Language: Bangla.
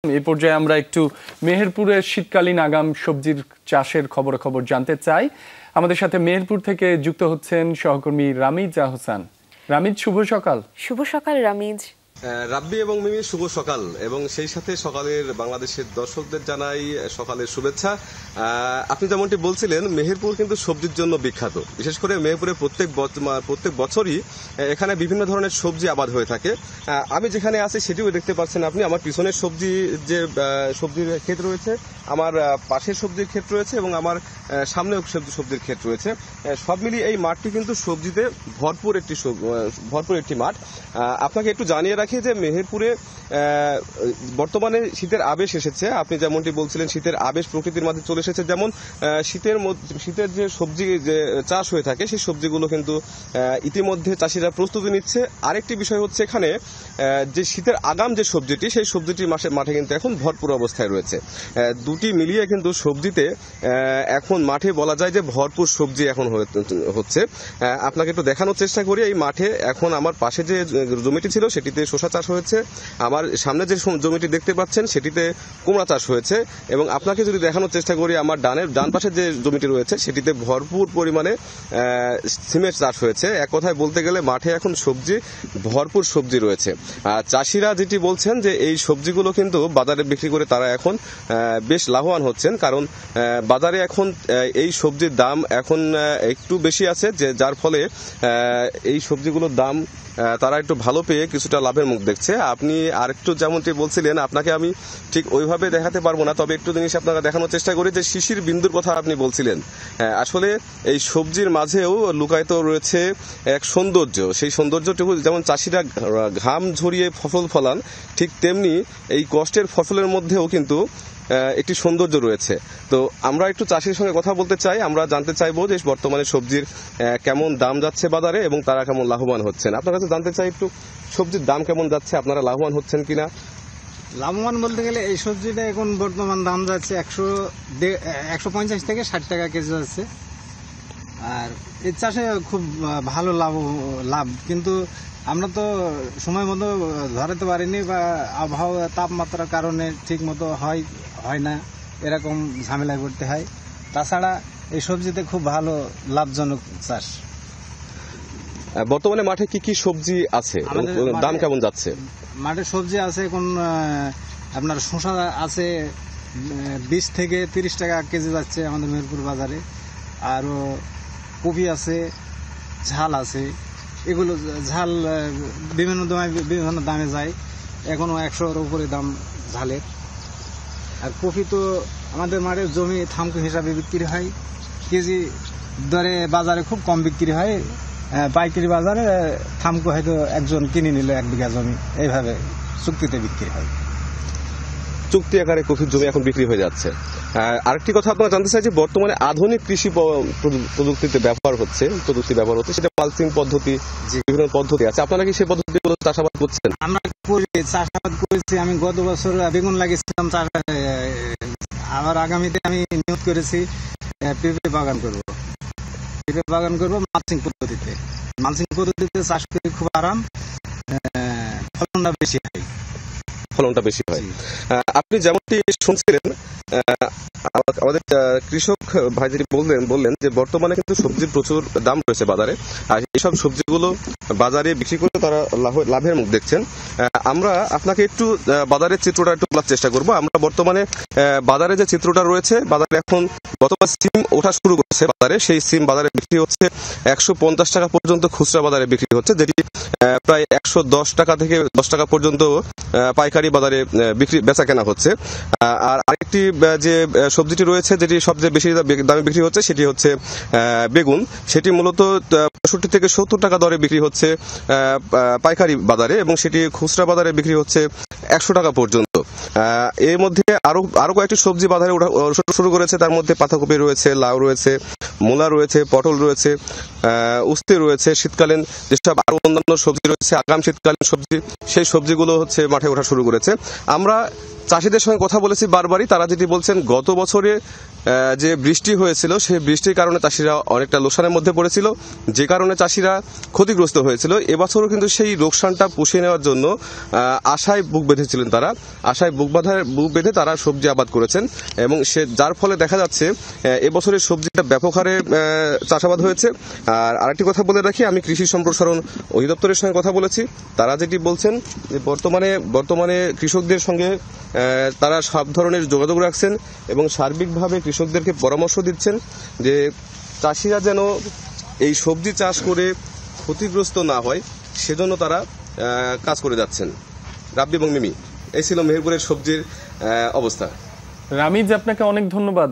এই পর্যায়ে আমরা একটু মেহেরপুরের শীতকালীন আগাম সবজির চাষের খবর জানতে চাই। আমাদের সাথে মেহেরপুর থেকে যুক্ত হচ্ছেন সহকর্মী রামিজ আহসান। রামিজ, শুভ সকাল। শুভ সকাল রামিজ। রাব্বি এবং মিমি, শুভ সকাল এবং সেই সাথে সকালের বাংলাদেশের দর্শকদের জানাই সকালের শুভেচ্ছা। আপনি যেমনটি বলছিলেন, মেহেরপুর কিন্তু সবজির জন্য বিখ্যাত। বিশেষ করে মেহেরপুরে প্রত্যেক বছরই এখানে বিভিন্ন ধরনের সবজি আবাদ হয়ে থাকে। আমি যেখানে আছি সেটিও দেখতে পাচ্ছেন আপনি। আমার পিছনের সবজির ক্ষেত রয়েছে, আমার পাশের সবজির ক্ষেত রয়েছে এবং আমার সামনেও সবজির ক্ষেত রয়েছে। সব মিলিয়ে এই মাঠটি কিন্তু সবজিতে ভরপুর একটি মাঠ। আপনাকে একটু জানিয়ে রাখি যে মেহেরপুরে বর্তমানে শীতের আবেশ এসেছে। আপনি যেমনটি বলছিলেন, শীতের আবেশ প্রকৃতির মাঝে চলে এসেছে। যেমন শীতের যে সবজি যে চাষ হয়ে থাকে সেই সবজিগুলো কিন্তু ইতিমধ্যে চাষিরা প্রস্তুতি নিচ্ছে। আরেকটি বিষয় হচ্ছে, এখানে যে শীতের আগাম যে সবজিটি, সেই সবজিটি মাঠে কিন্তু এখন ভরপুর অবস্থায় রয়েছে। দুটি মিলিয়ে কিন্তু সবজিতে এখন মাঠে বলা যায় যে ভরপুর সবজি এখন হচ্ছে। আপনাকে একটু দেখানোর চেষ্টা করি। এই মাঠে এখন আমার পাশে যে জমিটি ছিল সেটিতে শসা চাষ হয়েছে, আমার সামনে যে জমিটি দেখতে পাচ্ছেন সেটিতে কুমড়া চাষ হয়েছে এবং আপনাকে যদি দেখানোর চেষ্টা করি, আমার ডান পাশে যে জমিটি রয়েছে সেটিতে ভরপুর পরিমাণে সিমের চাষ হয়েছে। এক কথায় বলতে গেলে মাঠে এখন ভরপুর সবজি রয়েছে। চাষিরা যেটি বলছেন যে এই সবজিগুলো কিন্তু বাজারে বিক্রি করে তারা এখন বেশ লাভবান হচ্ছেন, কারণ বাজারে এখন এই সবজির দাম এখন একটু বেশি আছে, যার ফলে এই সবজিগুলোর দাম তারা একটু ভালো পেয়ে কিছুটা লাভের মুখ দেখছে। আপনি আরেকটু যেমনটি বলছিলেন, আপনাকে আমি ঠিক ওইভাবে দেখাতে পারবো না, তবে একটু জিনিস আপনাকে দেখানোর চেষ্টা করি। যে শিশির বিন্দুর কথা আপনি বলছিলেন, আসলে এই সবজির মাঝেও লুকায়িত রয়েছে এক সৌন্দর্য। সেই সৌন্দর্যটুকু যেমন চাষিরা ঘাম ঝরিয়ে ফসল ফলান, ঠিক তেমনি এই কষ্টের ফসলের মধ্যেও কিন্তু একটি সৌন্দর্য রয়েছে। তো আমরা একটু চাষির সঙ্গে কথা বলতে চাই। আমরা জানতে চাইবো যে বর্তমানে সবজির কেমন দাম যাচ্ছে বাজারে এবং তারা কেমন লাভবান হচ্ছেন। আপনার কাছে জানতে চাই একটু, সবজির দাম কেমন যাচ্ছে, আপনারা লাভবান হচ্ছেন কিনা? লাভবান বলতে গেলে এই সবজিটা এখন বর্তমান দাম যাচ্ছে 150 থেকে 60 টাকা কেজি যাচ্ছে। আর এই চাষে খুব ভালো লাভ, কিন্তু আমরা তো সময় মতো ধরাতে পারিনি, বা আবহাওয়া তাপমাত্রার কারণে ঠিক মতো হয় না, এরকম ঝামেলায় পড়তে হয়। তাছাড়া এই সবজিতে খুব ভালো লাভজনক চাষ। বর্তমানে মাঠে কি কি সবজি আছে, দাম কেমন যাচ্ছে? মাঠে সবজি আছে এখন আপনার শসা আছে 20 থেকে 30 টাকা কেজি যাচ্ছে আমাদের মেহেরপুর বাজারে। আরও কপি আছে, ঝাল আছে। এগুলো ঝাল বিভিন্ন দামে যায়, এখনো 100-এর উপরে দাম ঝালের। আর কপি তো আমাদের মাঠের জমি থামকো হিসাবে বিক্রি হয়, কেজি দরে বাজারে খুব কম বিক্রি হয়। পাইকারি বাজারে থামকো হয়তো একজন কিনে নিল 1 বিঘা জমি, এইভাবে চুক্তিতে বিক্রি হয়। চুক্তি আকারে কফির জমি এখন বিক্রি হয়ে যাচ্ছে। আরেকটি কথা আপনারা জানতে চাই যে বর্তমানে আধুনিক কৃষি প্রযুক্তি ব্যবহার হচ্ছে, সেটা পালসিং পদ্ধতি, বিভিন্ন পদ্ধতি আছে। আপনারা কি সেই পদ্ধতিগুলো চাষাবাদ করছেন? আমরা চাষাবাদ করেছি। আমি গত বছর বেগুন লাগিয়েছিলাম, আবার আগামীতে আমি নিয়োগ করেছি পেঁপে বাগান করবো মালচিং পদ্ধতিতে চাষ করে খুব আরাম, ফলনটা বেশি হয়। আপনি যেমনটি শুনছিলেন, আমাদের কৃষক ভাইদের বললেন যে বর্তমানে কিন্তু সবজির প্রচুর দাম রয়েছে বাজারে, আর এইসব সবজিগুলো বাজারে বিক্রি করে তারা লাভের মুখ দেখছেন। আমরা আপনাকে একটু বাজারের চিত্রটা একটু বলার চেষ্টা করবো। আমরা বর্তমানে বাজারে যে চিত্রটা রয়েছে, বাজারে এখন গতকাল সিম ওঠা শুরু করছে বাজারে। সেই সিম বাজারে বিক্রি হচ্ছে 150 টাকা পর্যন্ত খুচরা বাজারে বিক্রি হচ্ছে, যেটি প্রায় 110 টাকা থেকে 10 টাকা পর্যন্ত পাইকারি বাজারে বেচা কেনা হচ্ছে। আর আরেকটি যে সবজিটি রয়েছে, যেটি সবচেয়ে বেশি দামে বিক্রি হচ্ছে, সেটি হচ্ছে বেগুন। সেটি মূলত 65 থেকে 70 টাকা দরে বিক্রি হচ্ছে পাইকারি বাজারে, এবং সেটি খুচরা বাজারে বিক্রি হচ্ছে 100 টাকা পর্যন্ত। এর মধ্যে আরো কয়েকটি সবজি বাজারে ওঠা শুরু করেছে। তার মধ্যে পাতাকপি রয়েছে, লাউ রয়েছে, মূলা রয়েছে, পটল রয়েছে, উস্তে রয়েছে। শীতকালীন যেসব আরো অন্যান্য সবজি রয়েছে, আগাম শীতকালীন সবজি, সেই সবজিগুলো হচ্ছে মাঠে ওঠা শুরু করেছে। আমরা চাষিদের সঙ্গে কথা বলেছি বারবারই, তারা যেটি বলছেন গত বছরে যে বৃষ্টি হয়েছিল সেই বৃষ্টির কারণে চাষিরা অনেকটা লোকসানের মধ্যে পড়েছিল, যে কারণে চাষিরা ক্ষতিগ্রস্ত হয়েছিল। এবছরও কিন্তু সেই লোকসানটা পুষিয়ে নেওয়ার জন্য আশায় বুক বেঁধেছিলেন তারা, আশায় বুক বেঁধে তারা সবজি আবাদ করেছেন এবং যার ফলে দেখা যাচ্ছে এবছরের সবজিটা ব্যাপক হারে চাষাবাদ হয়েছে। আর আরেকটি কথা বলে রাখি, আমি কৃষি সম্প্রসারণ অধিদপ্তরের সঙ্গে কথা বলেছি, তারা যেটি বলছেন যে বর্তমানে কৃষকদের সঙ্গে তারা সব ধরনের যোগাযোগ রাখছেন এবং সার্বিকভাবে কৃষকদেরকে পরামর্শ দিচ্ছেন যে চাষিরা যেন এই সবজি চাষ করে ক্ষতিগ্রস্ত না হয়, সেজন্য তারা কাজ করে যাচ্ছেন। রাব্বি এবং মিমি, এই ছিল মেহেরপুরের সবজির অবস্থা। রামিজ, আপনাকে অনেক ধন্যবাদ।